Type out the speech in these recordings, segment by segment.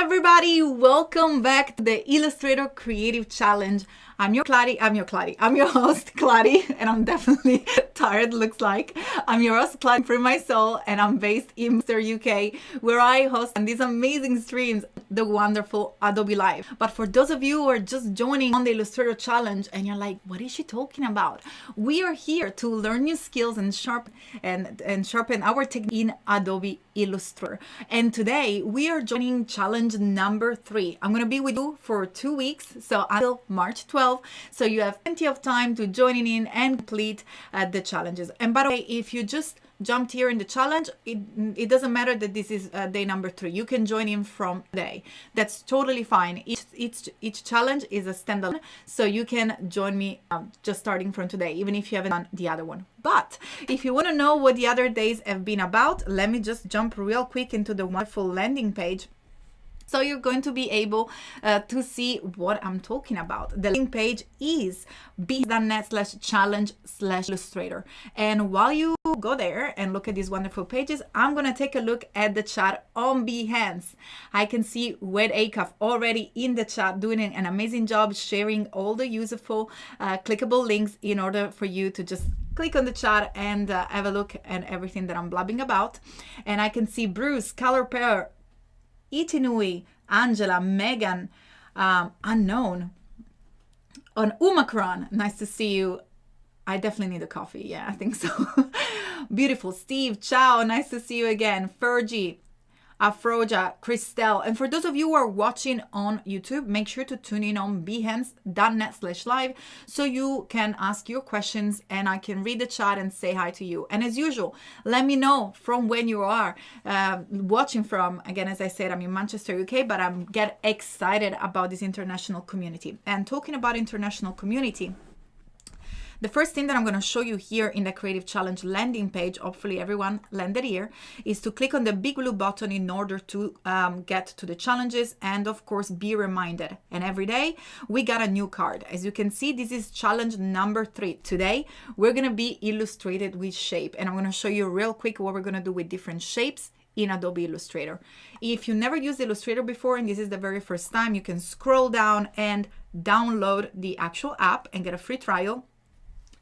everybody, welcome back to the Illustrator Creative Challenge. I'm your host, Kladi, and I'm definitely tired, looks like. I'm your host, Kladi, Printmysoul, and I'm based in Manchester, UK, where I host these amazing streams, the wonderful Adobe Live. But for those of you who are just joining on the Illustrator Challenge and you're like, what is she talking about? We are here to learn new skills and sharpen our technique in Adobe Illustrator. And today we are joining challenge number 3. I'm going to be with you for 2 weeks, so until March 12th. So you have plenty of time to join in and complete the challenges. And by the way, if you just jumped here in the challenge, it doesn't matter that this is day number 3. You can join in from today. That's totally fine. Each challenge is a standalone, so you can join me just starting from today, even if you haven't done the other one. But if you want to know what the other days have been about, let me just jump real quick into the wonderful landing page. So you're going to be able to see what I'm talking about. The link page is behance.net/challenge/illustrator. And while you go there and look at these wonderful pages, I'm going to take a look at the chat on Behance. I can see Wed Acuff already in the chat doing an amazing job sharing all the useful clickable links in order for you to just click on the chat and have a look at everything that I'm blabbing about. And I can see Bruce, Color Pair, Itinui, Angela, Megan, Unknown, on Umacron. Nice to see you. I definitely need a coffee. Yeah, I think so. Beautiful. Steve, ciao. Nice to see you again. Fergie, Afroja, Christelle. And for those of you who are watching on YouTube, make sure to tune in on behance.net/live so you can ask your questions and I can read the chat and say hi to you. And as usual, let me know from when you are watching from. Again, as I said, I'm in Manchester, UK, but I'm get excited about this international community. And talking about international community, the first thing that I'm going to show you here in the Creative Challenge landing page, hopefully everyone landed here, is to click on the big blue button in order to get to the challenges and of course be reminded. And every day we got a new card. As you can see, this is challenge number 3. Today we're going to be illustrated with shape, and I'm going to show you real quick what we're going to do with different shapes in Adobe Illustrator. If you never used Illustrator before and this is the very first time, you can scroll down and download the actual app and get a free trial.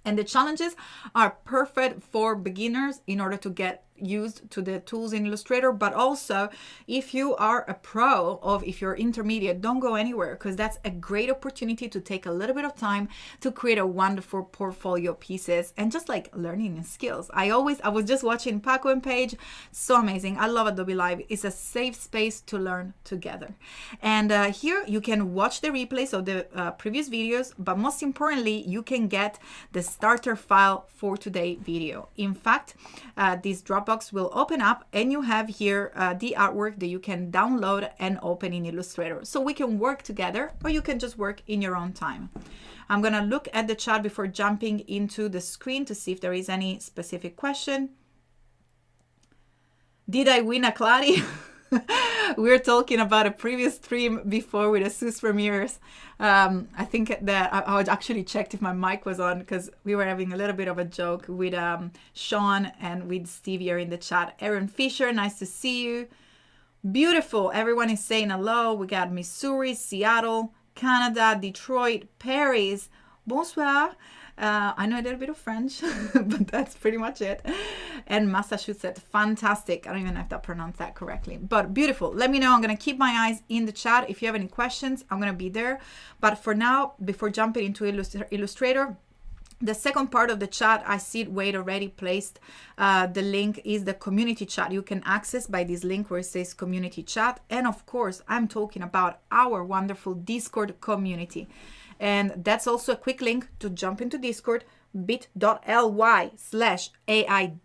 And the challenges are perfect for beginners in order to get used to the tools in Illustrator, but also if you are a pro or if you're intermediate, don't go anywhere, because that's a great opportunity to take a little bit of time to create a wonderful portfolio pieces and just like learning new skills. I was just watching Paco and Paige, so amazing. I love Adobe Live. It's a safe space to learn together. And here you can watch the replays of the previous videos, but most importantly, you can get the starter file for today's video. In fact, this Dropbox will open up and you have here the artwork that you can download and open in Illustrator. So we can work together, or you can just work in your own time. I'm going to look at the chat before jumping into the screen to see if there is any specific question. Did I win a Kladi? We were talking about a previous stream before with the Sus premieres. I think that I actually checked if my mic was on because we were having a little bit of a joke with Sean and with Steve here in the chat. Aaron Fisher, nice to see you. Beautiful. Everyone is saying hello. We got Missouri, Seattle, Canada, Detroit, Paris. Bonsoir. I know a little bit of French, but that's pretty much it. And Massachusetts, fantastic. I don't even know if I pronounced that correctly, but beautiful. Let me know. I'm going to keep my eyes in the chat. If you have any questions, I'm going to be there. But for now, before jumping into Illustrator, the second part of the chat, I see it Wade already placed. The link is the community chat. You can access by this link where it says community chat. And of course, I'm talking about our wonderful Discord community. And that's also a quick link to jump into Discord, bit.ly/AI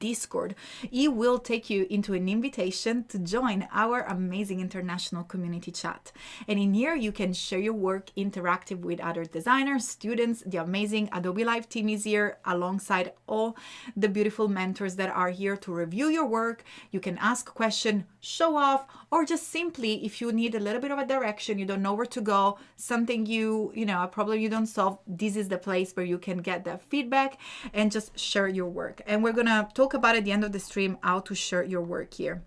Discord. It will take you into an invitation to join our amazing international community chat. And in here, you can share your work interactive with other designers, students. The amazing Adobe Live team is here alongside all the beautiful mentors that are here to review your work. You can ask questions, show off, or just simply, if you need a little bit of a direction, you don't know where to go, something a problem you don't solve, this is the place where you can get that feedback and just share your work. And we're gonna talk about at the end of the stream how to share your work here.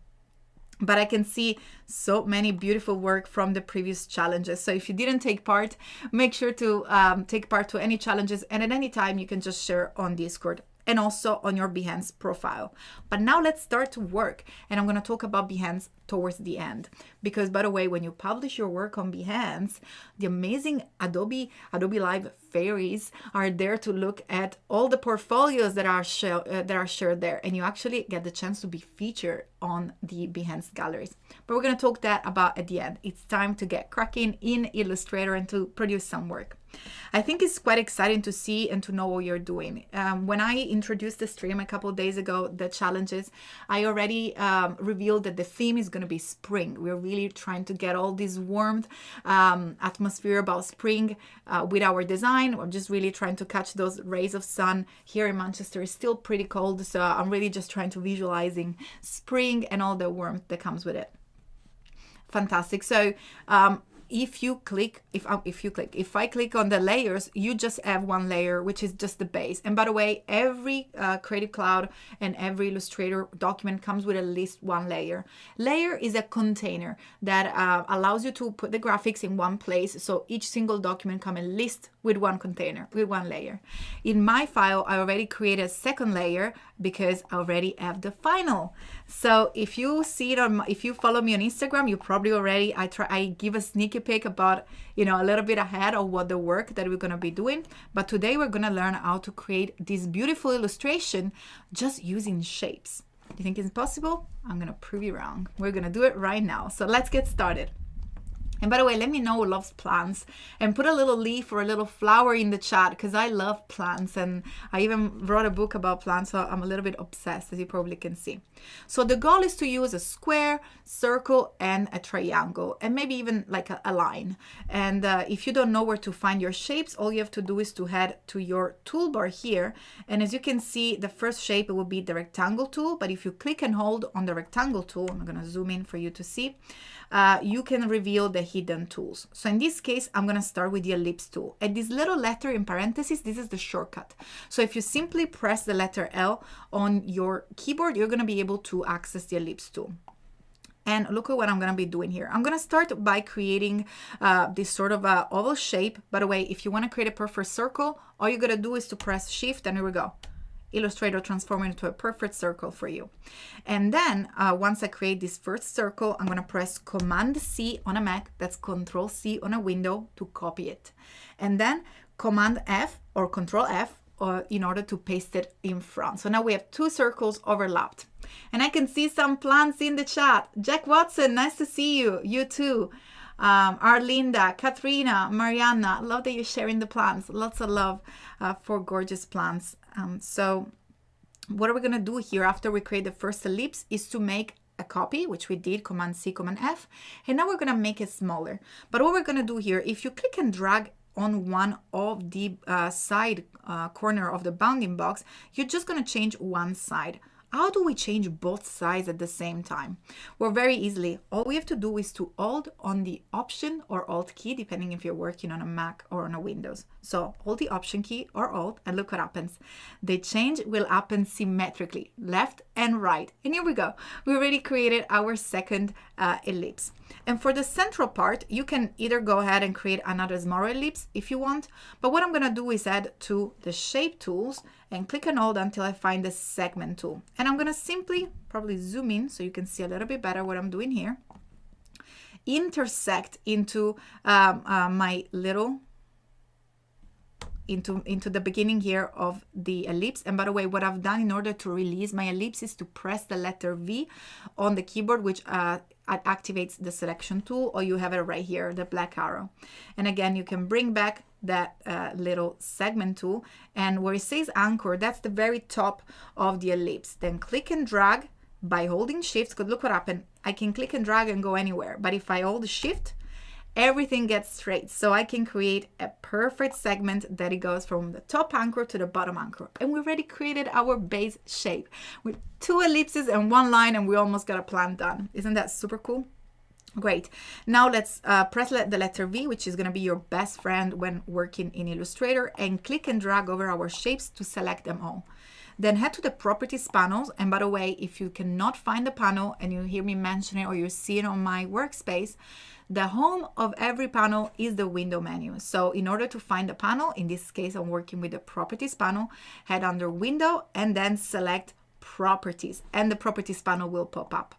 but I can see so many beautiful work from the previous challenges. So if you didn't take part, make sure to take part to any challenges, and at any time you can just share on Discord and also on your Behance profile. But now let's start to work, and I'm going to talk about Behance towards the end, because by the way, when you publish your work on Behance, the amazing Adobe Live fairies are there to look at all the portfolios that are shared there, and you actually get the chance to be featured on the Behance galleries. But we're going to talk about at the end. It's time to get cracking in Illustrator and to produce some work. I think it's quite exciting to see and to know what you're doing. When I introduced the stream a couple of days ago, the challenges, I already revealed that the theme is going to be spring. We're really trying to get all this warmth atmosphere about spring with our design. We're just really trying to catch those rays of sun. Here in Manchester, it's still pretty cold, so I'm really just trying to visualizing spring and all the warmth that comes with it. Fantastic. So if I click on the layers, you just have one layer, which is just the base. And by the way, every Creative Cloud and every Illustrator document comes with at least one layer. Layer is a container that allows you to put the graphics in one place. So each single document comes at least with one container, with one layer. In my file, I already created a second layer because I already have the final. So if you see it if you follow me on Instagram, you probably already, I give a sneaky peek about, a little bit ahead of what the work that we're going to be doing. But today we're going to learn how to create this beautiful illustration just using shapes. Do you think it's possible? I'm going to prove you wrong. We're going to do it right now. So let's get started. And by the way, let me know who loves plants, and put a little leaf or a little flower in the chat, because I love plants, and I even wrote a book about plants, so I'm a little bit obsessed, as you probably can see. So the goal is to use a square, circle, and a triangle, and maybe even like a line. And if you don't know where to find your shapes, all you have to do is to head to your toolbar here. And as you can see, the first shape will be the rectangle tool. But if you click and hold on the rectangle tool, I'm going to zoom in for you to see, you can reveal the hidden tools. So in this case, I'm going to start with the ellipse tool. And this little letter in parentheses, this is the shortcut. So if you simply press the letter L on your keyboard, you're going to be able to access the ellipse tool. And look at what I'm going to be doing here. I'm going to start by creating this sort of oval shape. By the way, if you want to create a perfect circle, all you're going to do is to press Shift, and here we go. Illustrator transforming into a perfect circle for you. And then once I create this first circle, I'm going to press Command C on a Mac, that's Control C on a window to copy it. And then Command F or Control F in order to paste it in front. So now we have two circles overlapped. And I can see some plants in the chat. Jack Watson, nice to see you. You too. Arlinda, Katrina, Mariana, love that you're sharing the plants. Lots of love for gorgeous plants. So what are we going to do here after we create the first ellipse is to make a copy, which we did, Command C, Command F, and now we're going to make it smaller. But what we're going to do here, if you click and drag on one of the side corner of the bounding box, you're just going to change one side. How do we change both sides at the same time? Well, very easily. All we have to do is to hold on the Option or Alt key, depending if you're working on a Mac or on a Windows. So hold the Option key or Alt, and look what happens. The change will happen symmetrically, left and right. And here we go. We already created our second ellipse. And for the central part, you can either go ahead and create another smaller ellipse if you want. But what I'm going to do is add to the shape tools and click and hold until I find the segment tool. And I'm going to simply probably zoom in so you can see a little bit better what I'm doing here. Intersect into my little into the beginning here of the ellipse. And by the way, what I've done in order to release my ellipse is to press the letter V on the keyboard, which activates the selection tool, or you have it right here, the black arrow. And again, you can bring back that little segment tool, and where it says anchor, that's the very top of the ellipse. Then click and drag by holding Shift, because look what happened. I can click and drag and go anywhere, but if I hold Shift, everything gets straight. So I can create a perfect segment that it goes from the top anchor to the bottom anchor. And we already created our base shape with two ellipses and one line, and we almost got a plant done. Isn't that super cool? Great. Now let's press the letter V, which is going to be your best friend when working in Illustrator, and click and drag over our shapes to select them all. Then head to the properties panels. And by the way, if you cannot find the panel and you hear me mention it or you see it on my workspace, the home of every panel is the window menu. So in order to find the panel, in this case, I'm working with the properties panel, head under window and then select properties, and the properties panel will pop up.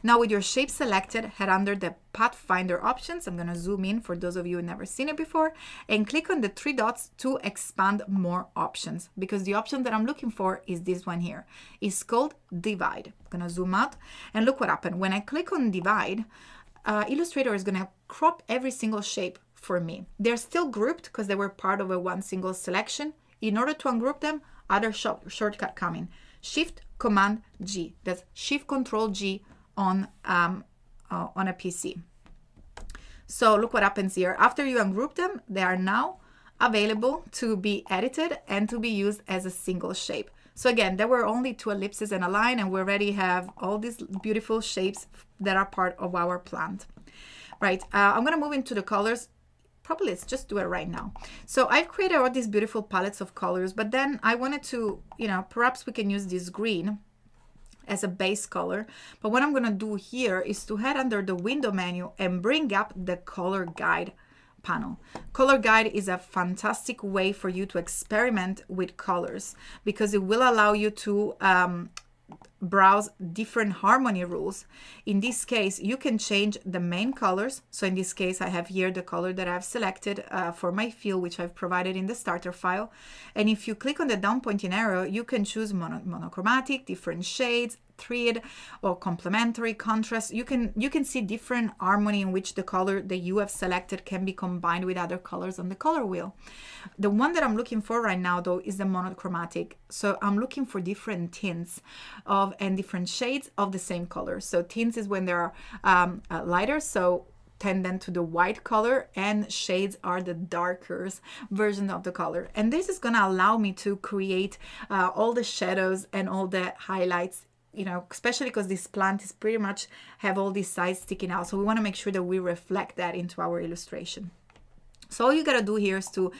Now with your shape selected, head under the Pathfinder options. I'm going to zoom in for those of you who never seen it before, and click on the 3 dots to expand more options, because the option that I'm looking for is this one here. It's called divide. I'm going to zoom out and look what happened. When I click on divide, Illustrator is going to crop every single shape for me. They're still grouped because they were part of a one single selection. In order to ungroup them, other shortcut coming. Shift Command G. That's Shift Control G on a PC. So look what happens here. After you ungroup them, they are now available to be edited and to be used as a single shape. So again, there were only 2 ellipses and a line, and we already have all these beautiful shapes that are part of our plant. Right, I'm gonna move into the colors. Probably let's just do it right now. So I've created all these beautiful palettes of colors, but then I wanted to, perhaps we can use this green as a base color. But what I'm gonna do here is to head under the window menu and bring up the color guide panel. Color guide is a fantastic way for you to experiment with colors, because it will allow you to browse different harmony rules. In this case, you can change the main colors. So in this case, I have here the color that I've selected for my fill, which I've provided in the starter file. And if you click on the down pointing arrow, you can choose monochromatic, different shades, thread, or complementary, contrast. You can see different harmony in which the color that you have selected can be combined with other colors on the color wheel. The one that I'm looking for right now, though, is the monochromatic. So I'm looking for different tints and different shades of the same color. So tints is when they are lighter, so tendent to the white color, and shades are the darker version of the color. And this is going to allow me to create all the shadows and all the highlights, especially because this plant is pretty much have all these sides sticking out. So we want to make sure that we reflect that into our illustration. So all you got to do here is to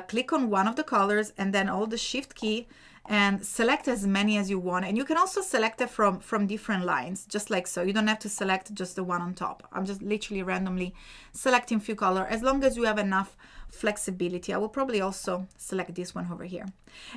click on one of the colors and then hold the shift key and select as many as you want. And you can also select it from different lines, just like so. You don't have to select just the one on top. I'm just literally randomly selecting a few colors, as long as you have enough flexibility. I will probably also select this one over here.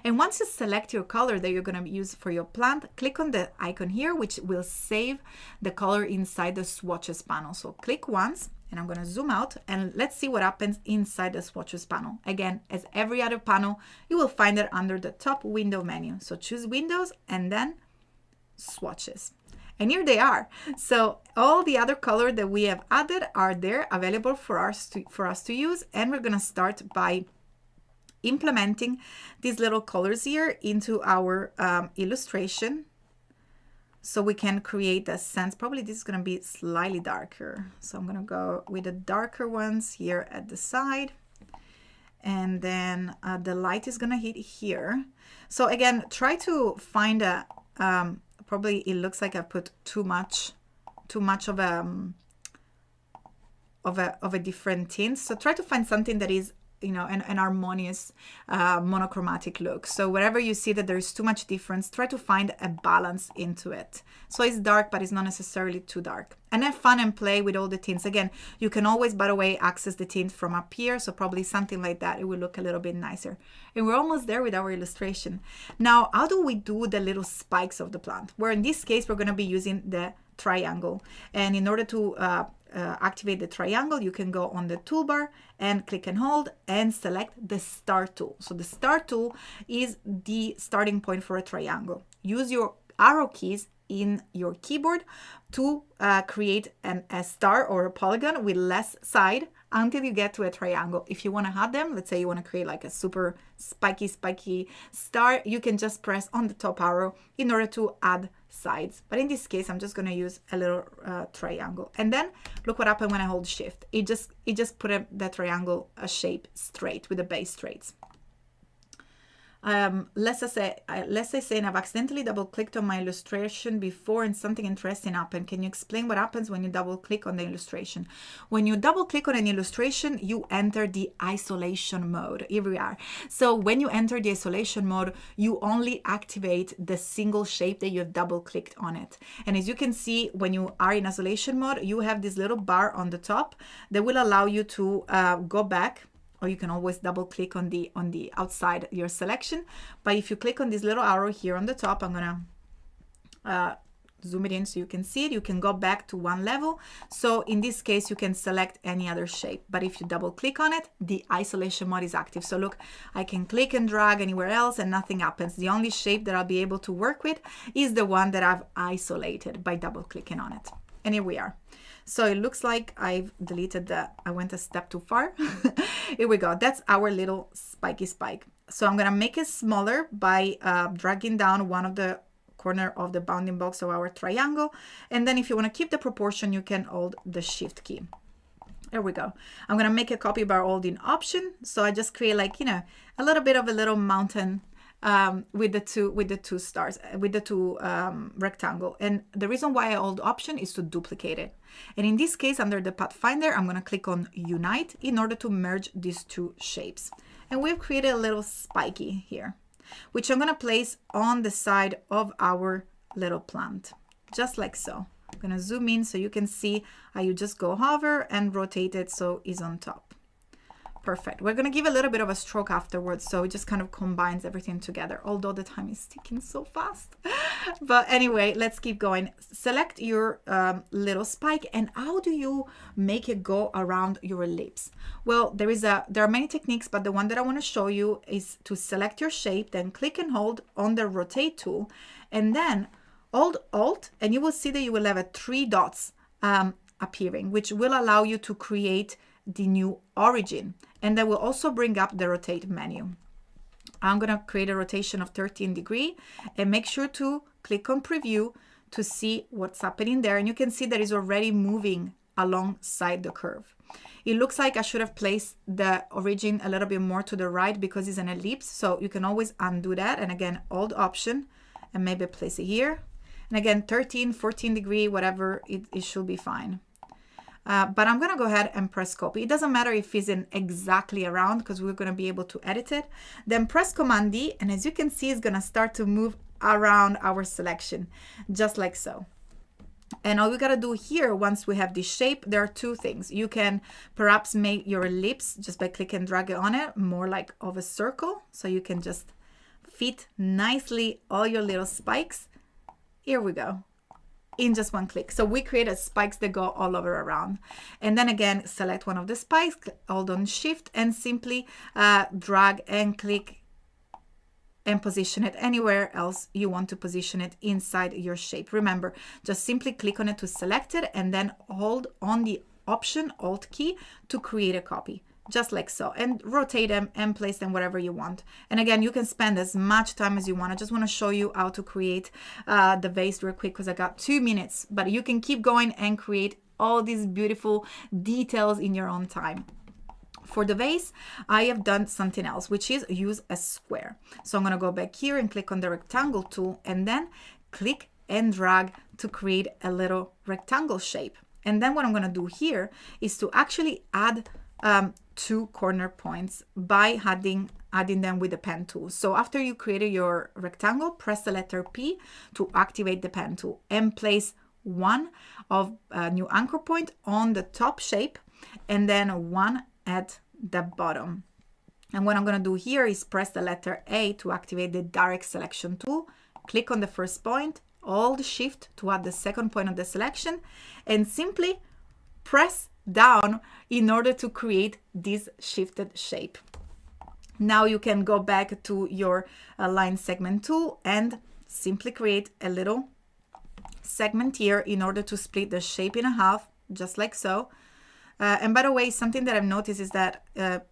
And once you select your color that you're going to use for your plant, click on the icon here, which will save the color inside the swatches panel. So click once, and I'm going to zoom out, and let's see what happens inside the swatches panel. Again, as every other panel, you will find it under the top window menu. So choose Windows and then Swatches. And here they are. So all the other colors that we have added are there, available for us to use. And we're going to start by implementing these little colors here into our illustration, so we can create a sense. Probably this is going to be slightly darker. So I'm going to go with the darker ones here at the side. And then the light is going to hit here. So again, try to find a, probably it looks like I put too much of a different tint. So try to find something that is, an harmonious monochromatic look. So wherever you see that there's too much difference, try to find a balance into it. So it's dark, but it's not necessarily too dark. And have fun and play with all the tints. Again, you can always, by the way, access the tint from up here. So probably something like that, it will look a little bit nicer. And we're almost there with our illustration. Now, how do we do the little spikes of the plant? Where in this case, we're going to be using the triangle. And in order to activate the triangle, you can go on the toolbar and click and hold and select the start tool. So the start tool is the starting point for a triangle. Use your arrow keys in your keyboard to create a star or a polygon with less side until you get to a triangle. If you want to add them, let's say you want to create like a super spiky star, you can just press on the top arrow in order to add sides. But in this case, I'm just going to use a little triangle. And then look what happened when I hold shift. It just put the triangle shape straight with the base straights. let's say I've accidentally double clicked on my illustration before and something interesting happened. Can you explain what happens when you double click on the illustration? When you double click on an illustration, you enter the isolation mode. Here we are. So when you enter the isolation mode, you only activate the single shape that you have double clicked on it. And as you can see, when you are in isolation mode, you have this little bar on the top that will allow you to go back, or you can always double click on the outside your selection. But if you click on this little arrow here on the top, I'm gonna zoom it in so you can see it. You can go back to one level. So in this case, you can select any other shape. But if you double click on it, the isolation mode is active. So look, I can click and drag anywhere else and nothing happens. The only shape that I'll be able to work with is the one that I've isolated by double clicking on it. And here we are. So it looks like I've deleted I went a step too far. Here we go. That's our little spiky spike. So I'm going to make it smaller by dragging down one of the corner of the bounding box of our triangle. And then if you want to keep the proportion, you can hold the shift key. There we go. I'm going to make a copy by holding Option. So I just create like, you know, a little bit of a little mountain with the two stars, with the two rectangle. And the reason why I hold Option is to duplicate it. And in this case, under the Pathfinder, I'm going to click on Unite in order to merge these two shapes. And we've created a little spiky here, which I'm going to place on the side of our little plant, just like so. I'm going to zoom in so you can see how you just go hover and rotate it so it's on top. Perfect. We're going to give a little bit of a stroke afterwards, so it just kind of combines everything together, although the time is ticking so fast. But anyway, let's keep going. Select your little spike, and how do you make it go around your ellipse? Well, there are many techniques, but the one that I want to show you is to select your shape, then click and hold on the rotate tool, and then hold Alt, and you will see that you will have 3 dots appearing, which will allow you to create the new origin, and that will also bring up the rotate menu. I'm going to create a rotation of 13 degrees and make sure to click on preview to see what's happening there, and you can see that it's already moving alongside the curve. It looks like I should have placed the origin a little bit more to the right because it's an ellipse, so you can always undo that, and again hold Option and maybe place it here, and again 13, 14 degrees, whatever, it should be fine. But I'm going to go ahead and press copy. It doesn't matter if it's in exactly around because we're going to be able to edit it. Then press Command D, and as you can see, it's going to start to move around our selection, just like so. And all we got to do here, once we have this shape, there are 2 things. You can perhaps make your ellipse just by click and drag on it, more like of a circle. So you can just fit nicely all your little spikes. Here we go. In just one click. So we created spikes that go all over around. And then again, select one of the spikes, hold on Shift, and simply drag and click and position it anywhere else you want to position it inside your shape. Remember, just simply click on it to select it and then hold on the Option Alt key to create a copy. Just like so, and rotate them and place them wherever you want. And again, you can spend as much time as you want. I just want to show you how to create the vase real quick because I got 2 minutes, but you can keep going and create all these beautiful details in your own time. For the vase, I have done something else, which is use a square. So I'm going to go back here and click on the rectangle tool and then click and drag to create a little rectangle shape. And then what I'm going to do here is to actually add 2 corner points by adding them with the pen tool. So after you created your rectangle, press the letter P to activate the pen tool and place one of a new anchor point on the top shape and then one at the bottom. And what I'm going to do here is press the letter A to activate the direct selection tool, click on the first point, hold Shift to add the second point of the selection, and simply press down in order to create this shifted shape. Now you can go back to your line segment tool and simply create a little segment here in order to split the shape in half, just like so. And by the way, something that I've noticed is that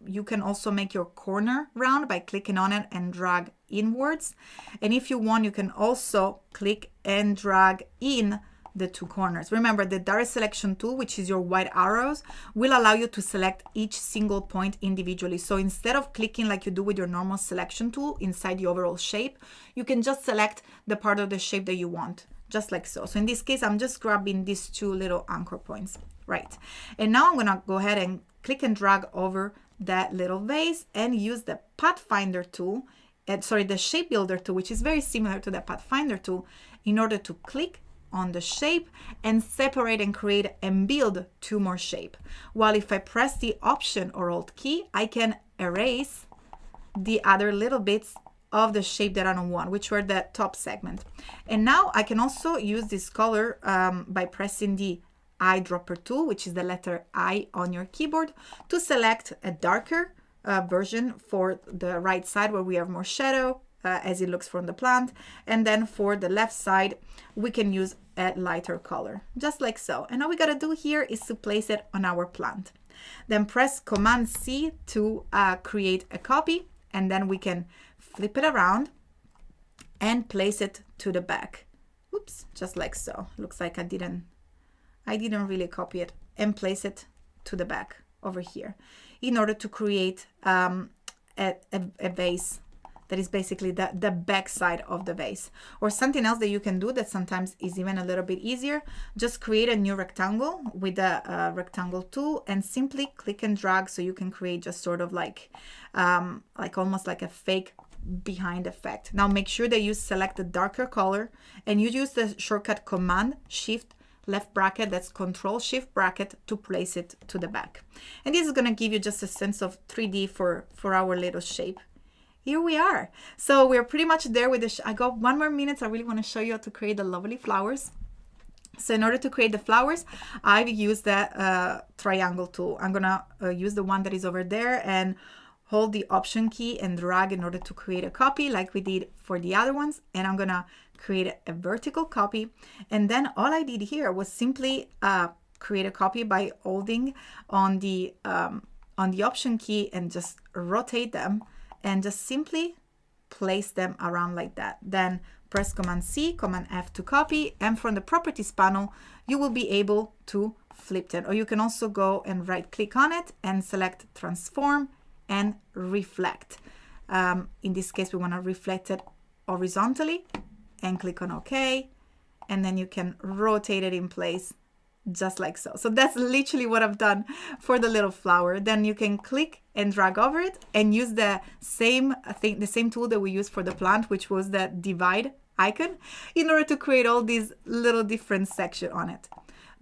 you can also make your corner round by clicking on it and drag inwards. And if you want, you can also click and drag in the two corners. Remember, the direct selection tool, which is your white arrows, will allow you to select each single point individually. So instead of clicking like you do with your normal selection tool inside the overall shape, you can just select the part of the shape that you want, just like so. So in this case, I'm just grabbing these two little anchor points, right? And now I'm gonna go ahead and click and drag over that little vase and use the Pathfinder tool, the shape builder tool, which is very similar to the Pathfinder tool, in order to click on the shape and separate and create and build two more shape. While if I press the Option or Alt key, I can erase the other little bits of the shape that I don't want, which were the top segment. And now I can also use this color by pressing the eyedropper tool, which is the letter I on your keyboard, to select a darker version for the right side where we have more shadow as it looks from the plant. And then for the left side, we can use a lighter color, just like so. And all we gotta do here is to place it on our plant. Then press Command C to create a copy, and then we can flip it around and place it to the back. Oops, just like so. Looks like I didn't really copy it, and place it to the back over here in order to create a vase that is basically the back side of the vase. Or something else that you can do that sometimes is even a little bit easier, just create a new rectangle with the rectangle tool and simply click and drag, so you can create just sort of like almost like a fake behind effect. Now make sure that you select the darker color and you use the shortcut Command Shift left bracket, that's Control Shift bracket, to place it to the back. And this is going to give you just a sense of 3D for our little shape. Here we are. So we're pretty much there with the I got 1 more minute. I really want to show you how to create the lovely flowers. So in order to create the flowers, I've used the triangle tool. I'm gonna use the one that is over there and hold the Option key and drag in order to create a copy like we did for the other ones. And I'm gonna create a vertical copy. And then all I did here was simply create a copy by holding on the Option key and just rotate them and just simply place them around like that. Then press Command C, Command F to copy, and from the Properties panel, you will be able to flip it. Or you can also go and right click on it and select Transform and Reflect. In this case, we want to reflect it horizontally and click on OK. And then you can rotate it in place just like so. So that's literally what I've done for the little flower. Then you can click and drag over it and use the same thing, the same tool that we used for the plant, which was the divide icon, in order to create all these little different sections on it.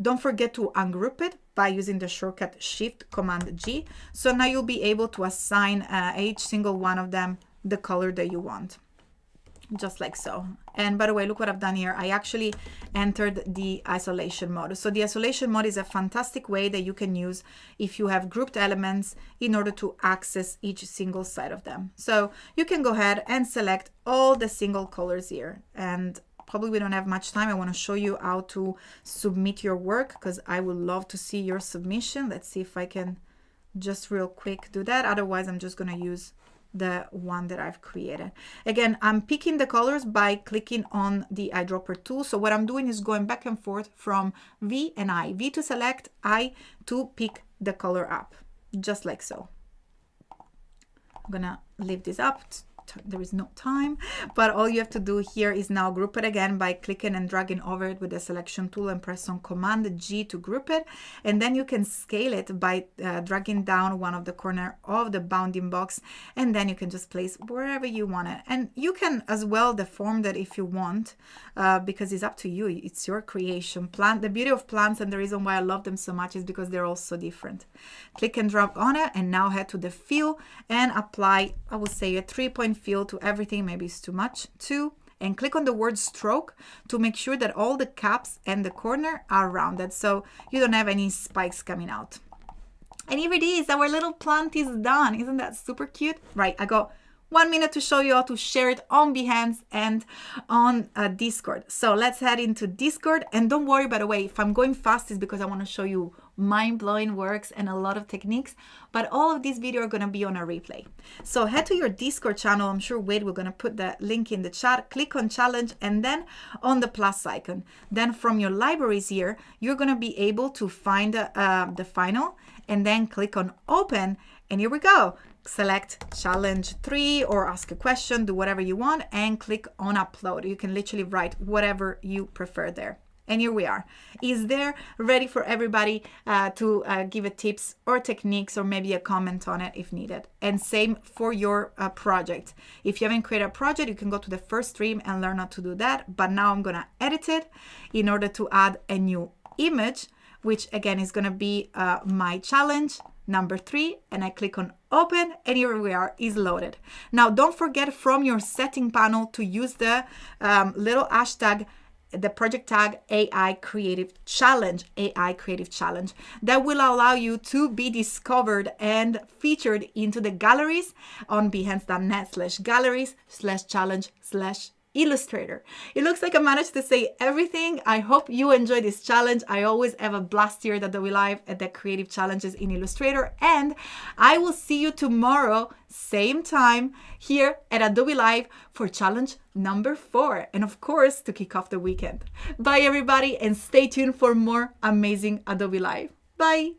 Don't forget to ungroup it by using the shortcut Shift Command G. So now you'll be able to assign each single one of them the color that you want. Just like so. And by the way, look what I've done here. I actually entered the isolation mode. So the isolation mode is a fantastic way that you can use if you have grouped elements in order to access each single side of them. So you can go ahead and select all the single colors here. And probably we don't have much time. I want to show you how to submit your work because I would love to see your submission. Let's see if I can just real quick do that. Otherwise, I'm just going to use the one that I've created. Again, I'm picking the colors by clicking on the eyedropper tool. So what I'm doing is going back and forth from V and I. V to select, I to pick the color up, just like so. I'm gonna leave this up. There is no time, but all you have to do here is now group it again by clicking and dragging over it with the selection tool and press on Command G to group it. And then you can scale it by dragging down one of the corner of the bounding box, and then you can just place wherever you want it. And you can as well deform that if you want, because it's up to you. It's your creation. The beauty of plants and the reason why I love them so much is because they're all so different. Click and drag on it, and now head to the fill and apply, I would say, a 3-point fill to everything. Maybe it's too much, 2, and click on the word stroke to make sure that all the caps and the corner are rounded so you don't have any spikes coming out. And here it is, our little plant is done. Isn't that super cute? Right, I got 1 minute to show you how to share it on Behance and on Discord. So let's head into Discord. And don't worry, by the way, if I'm going fast, it's because I want to show you mind-blowing works and a lot of techniques, but all of these videos are going to be on a replay. So head to your Discord channel. I'm sure Wade, we're going to put the link in the chat. Click on challenge and then on the plus icon. Then from your libraries here, you're going to be able to find the final and then click on open. And here we go. Select challenge 3 or ask a question, do whatever you want, and click on upload. You can literally write whatever you prefer there. And here we are. Is there ready for everybody to give a tips or techniques or maybe a comment on it if needed. And same for your project. If you haven't created a project, you can go to the first stream and learn how to do that. But now I'm gonna edit it in order to add a new image, which again is gonna be my challenge number 3, and I click on open, and here we are, is loaded. Now don't forget from your setting panel to use the little hashtag, the project tag AI Creative Challenge, AI Creative Challenge. That will allow you to be discovered and featured into the galleries on behance.net/galleries/challenge/Illustrator. It looks like I managed to say everything. I hope you enjoy this challenge. I always have a blast here at Adobe Live at the creative challenges in Illustrator, and I will see you tomorrow, same time here at Adobe Live for challenge number 4, and of course to kick off the weekend. Bye everybody, and stay tuned for more amazing Adobe Live. Bye.